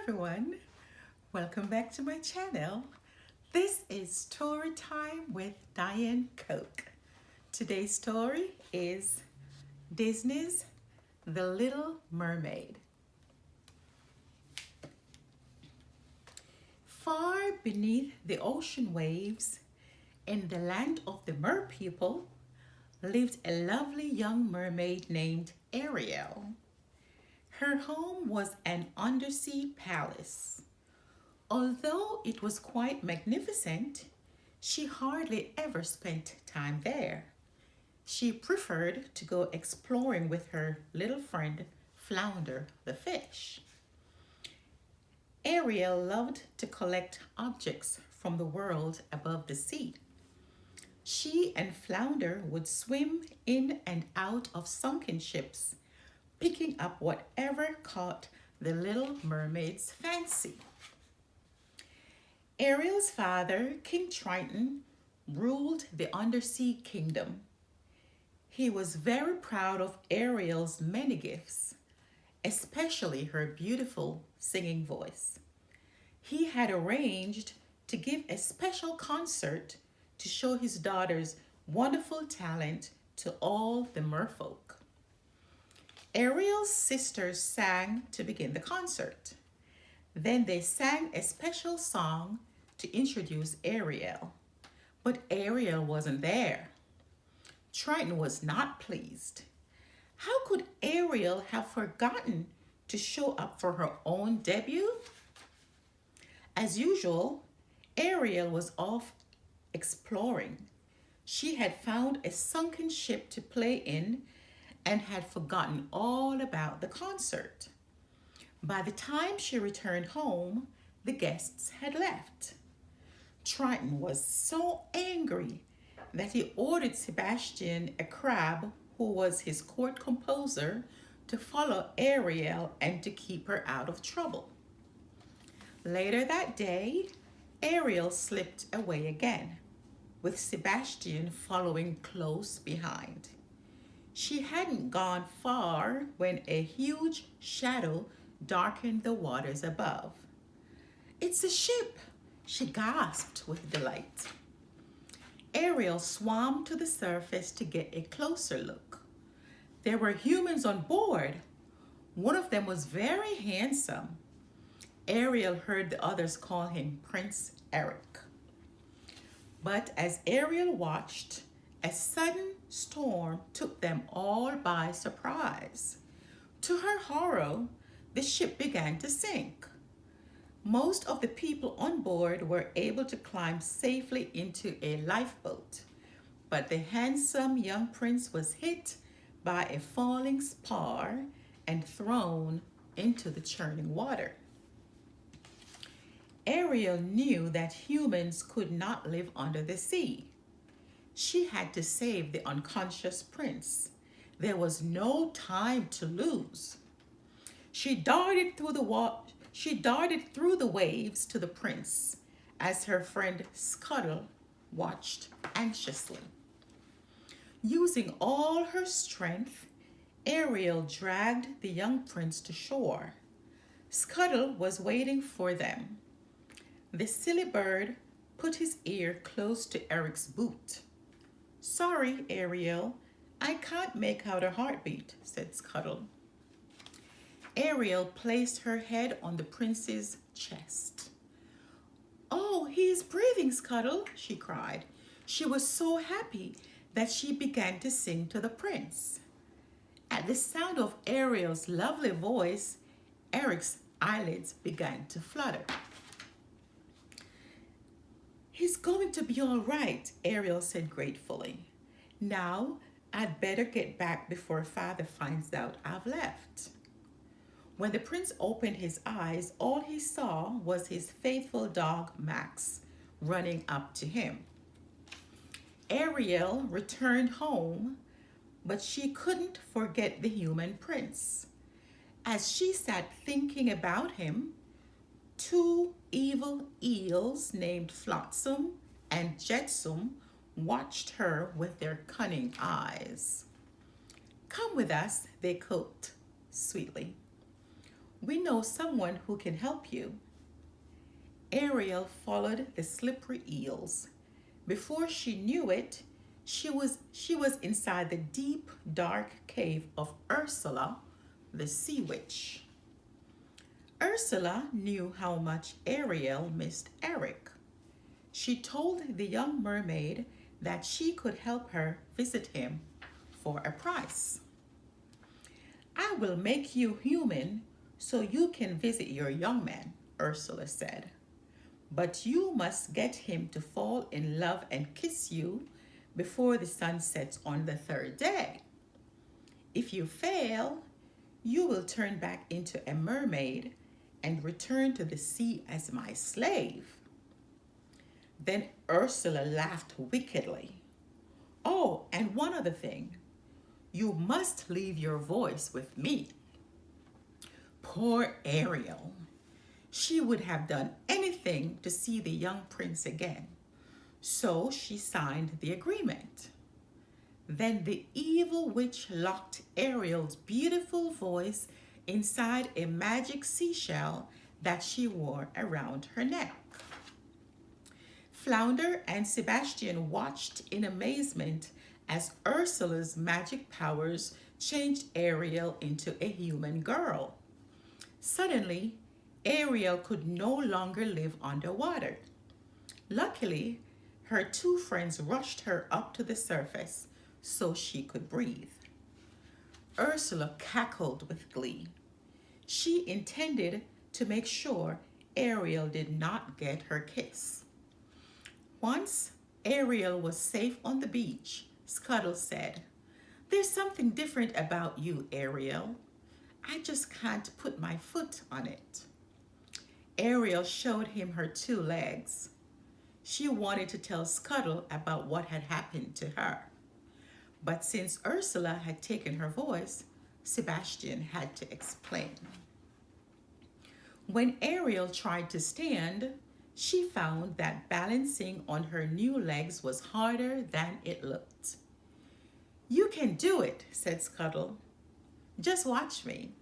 everyone, welcome back to my channel. This is Story Time with Diane Coke. Today's story is Disney's The Little Mermaid. Far beneath the ocean waves, in the land of the mer people, lived a lovely young mermaid named Ariel. Her home was an undersea palace. Although it was quite magnificent, she hardly ever spent time there. She preferred to go exploring with her little friend Flounder the fish. Ariel loved to collect objects from the world above the sea. She and Flounder would swim in and out of sunken ships, picking up whatever caught the little mermaid's fancy. Ariel's father, King Triton, ruled the undersea kingdom. He was very proud of Ariel's many gifts, especially her beautiful singing voice. He had arranged to give a special concert to show his daughter's wonderful talent to all the merfolk. Ariel's sisters sang to begin the concert. Then they sang a special song to introduce Ariel, but Ariel wasn't there. Triton was not pleased. How could Ariel have forgotten to show up for her own debut? As usual, Ariel was off exploring. She had found a sunken ship to play in and had forgotten all about the concert. By the time she returned home, the guests had left. Triton was so angry that he ordered Sebastian, a crab who was his court composer, to follow Ariel and to keep her out of trouble. Later that day, Ariel slipped away again, with Sebastian following close behind. She hadn't gone far when a huge shadow darkened the waters above. "It's a ship!" she gasped with delight. Ariel swam to the surface to get a closer look. There were humans on board. One of them was very handsome. Ariel heard the others call him Prince Eric. But as Ariel watched, a sudden storm took them all by surprise. To her horror, the ship began to sink. Most of the people on board were able to climb safely into a lifeboat, but the handsome young prince was hit by a falling spar and thrown into the churning water. Ariel knew that humans could not live under the sea. She had to save the unconscious prince. There was no time to lose. She darted through the waves to the prince as her friend Scuttle watched anxiously. Using all her strength, Ariel dragged the young prince to shore. Scuttle was waiting for them. The silly bird put his ear close to Eric's boot. "Sorry, Ariel, I can't make out a heartbeat," said Scuttle. Ariel placed her head on the prince's chest. "Oh, he is breathing, Scuttle," she cried. She was so happy that she began to sing to the prince. At the sound of Ariel's lovely voice, Eric's eyelids began to flutter. "He's going to be all right," Ariel said gratefully. "Now, I'd better get back before Father finds out I've left." When the prince opened his eyes, all he saw was his faithful dog, Max, running up to him. Ariel returned home, but she couldn't forget the human prince. As she sat thinking about him, two evil eels named Flotsam and Jetsam watched her with their cunning eyes. "Come with us," they coaxed sweetly. We know someone who can help you. Ariel followed the slippery eels. Before she knew it, she was inside the deep, dark cave of Ursula, the sea witch. Ursula knew how much Ariel missed Eric. She told the young mermaid that she could help her visit him for a price. I will make you human so you can visit your young man, Ursula said. But you must get him to fall in love and kiss you before the sun sets on the third day. If you fail, you will turn back into a mermaid and return to the sea as my slave. Then Ursula laughed wickedly. Oh, and one other thing. You must leave your voice with me. Poor Ariel. She would have done anything to see the young prince again. So she signed the agreement. Then the evil witch locked Ariel's beautiful voice inside a magic seashell that she wore around her neck. Flounder and Sebastian watched in amazement as Ursula's magic powers changed Ariel into a human girl. Suddenly, Ariel could no longer live underwater. Luckily, her two friends rushed her up to the surface so she could breathe. Ursula cackled with glee. She intended to make sure Ariel did not get her kiss. Once Ariel was safe on the beach, Scuttle said, "There's something different about you, Ariel. I just can't put my foot on it." Ariel showed him her two legs. She wanted to tell Scuttle about what had happened to her. But since Ursula had taken her voice, Sebastian had to explain. When Ariel tried to stand, she found that balancing on her new legs was harder than it looked. "You can do it," said Scuttle. "Just watch me."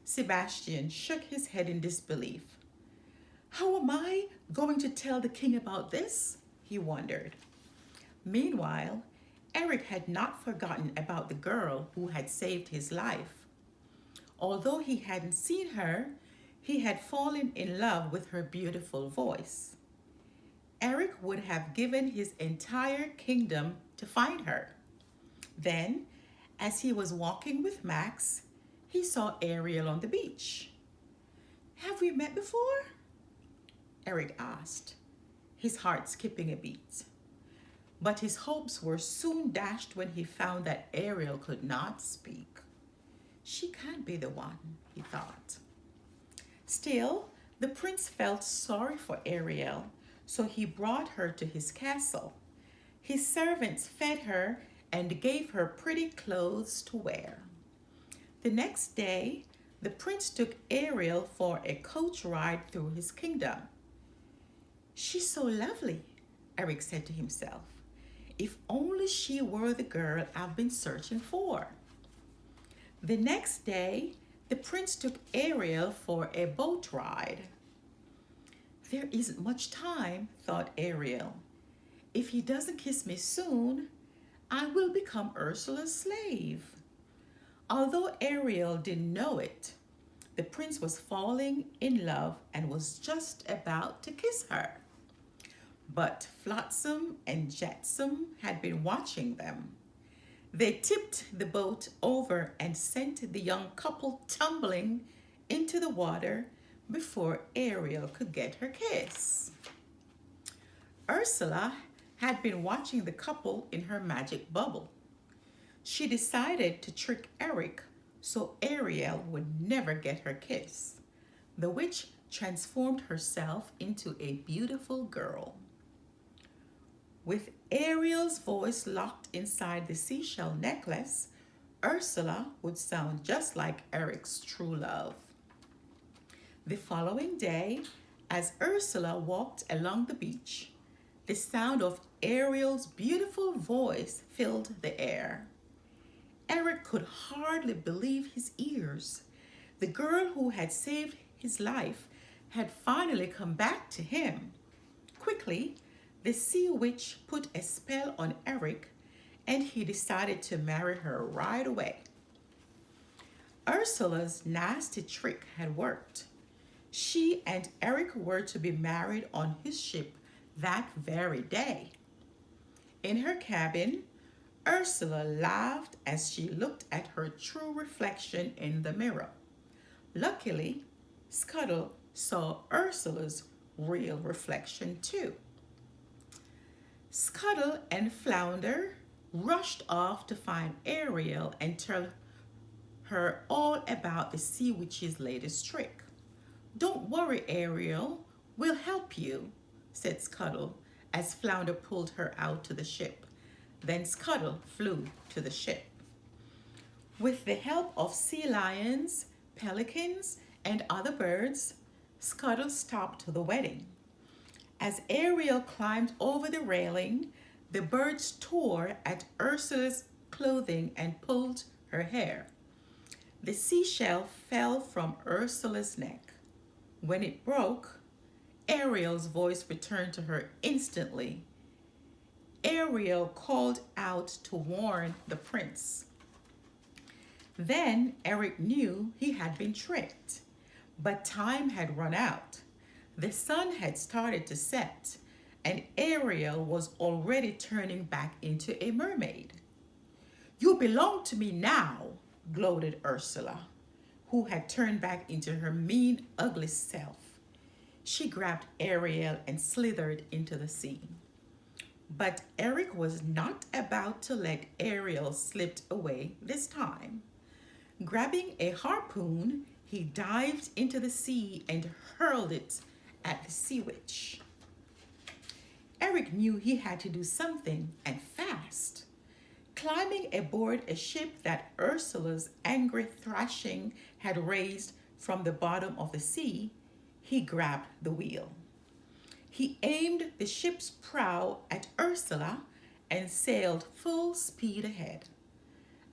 Sebastian shook his head in disbelief. How am I going to tell the king about this? He wondered. Meanwhile, Eric had not forgotten about the girl who had saved his life. Although he hadn't seen her, he had fallen in love with her beautiful voice. Eric would have given his entire kingdom to find her. Then, as he was walking with Max, he saw Ariel on the beach. "Have we met before?" Eric asked, his heart skipping a beat. But his hopes were soon dashed when he found that Ariel could not speak. She can't be the one, he thought. Still, the prince felt sorry for Ariel, so he brought her to his castle. His servants fed her and gave her pretty clothes to wear. The next day, the prince took Ariel for a coach ride through his kingdom. "She's so lovely," Eric said to himself. "If only she were the girl I've been searching for." The next day, the prince took Ariel for a boat ride. "There isn't much time," thought Ariel. "If he doesn't kiss me soon, I will become Ursula's slave." Although Ariel didn't know it, the prince was falling in love and was just about to kiss her. But Flotsam and Jetsam had been watching them. They tipped the boat over and sent the young couple tumbling into the water before Ariel could get her kiss. Ursula had been watching the couple in her magic bubble. She decided to trick Eric so Ariel would never get her kiss. The witch transformed herself into a beautiful girl. With Ariel's voice locked inside the seashell necklace, Ursula would sound just like Eric's true love. The following day, as Ursula walked along the beach, the sound of Ariel's beautiful voice filled the air. Eric could hardly believe his ears. The girl who had saved his life had finally come back to him. Quickly, the sea witch put a spell on Eric, and he decided to marry her right away. Ursula's nasty trick had worked. She and Eric were to be married on his ship that very day. In her cabin, Ursula laughed as she looked at her true reflection in the mirror. Luckily, Scuttle saw Ursula's real reflection too. Scuttle and Flounder rushed off to find Ariel and tell her all about the sea witch's latest trick. "Don't worry, Ariel, we'll help you," said Scuttle as Flounder pulled her out to the ship. Then Scuttle flew to the ship. With the help of sea lions, pelicans, and other birds, Scuttle stopped the wedding. As Ariel climbed over the railing, the birds tore at Ursula's clothing and pulled her hair. The seashell fell from Ursula's neck. When it broke, Ariel's voice returned to her instantly. Ariel called out to warn the prince. Then Eric knew he had been tricked, but time had run out. The sun had started to set, and Ariel was already turning back into a mermaid. "You belong to me now," gloated Ursula, who had turned back into her mean, ugly self. She grabbed Ariel and slithered into the sea. But Eric was not about to let Ariel slip away this time. Grabbing a harpoon, he dived into the sea and hurled it at the sea witch. Eric knew he had to do something, and fast. Climbing aboard a ship that Ursula's angry thrashing had raised from the bottom of the sea, he grabbed the wheel. He aimed the ship's prow at Ursula and sailed full speed ahead.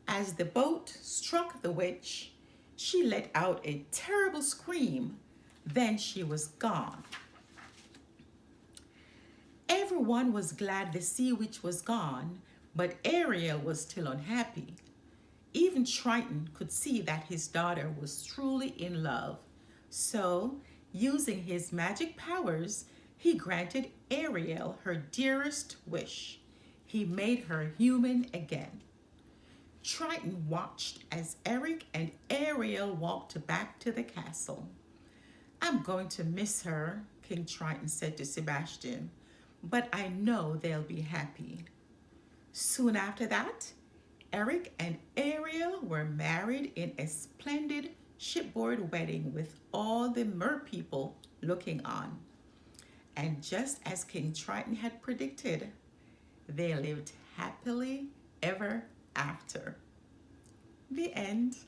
As the boat struck the witch, she let out a terrible scream. Then she was gone. Everyone was glad the sea witch was gone, but Ariel was still unhappy. Even Triton could see that his daughter was truly in love. So, using his magic powers, he granted Ariel her dearest wish. He made her human again. Triton watched as Eric and Ariel walked back to the castle. "I'm going to miss her," King Triton said to Sebastian, "but I know they'll be happy." Soon after that, Eric and Ariel were married in a splendid shipboard wedding with all the mer people looking on. And just as King Triton had predicted, they lived happily ever after. The end.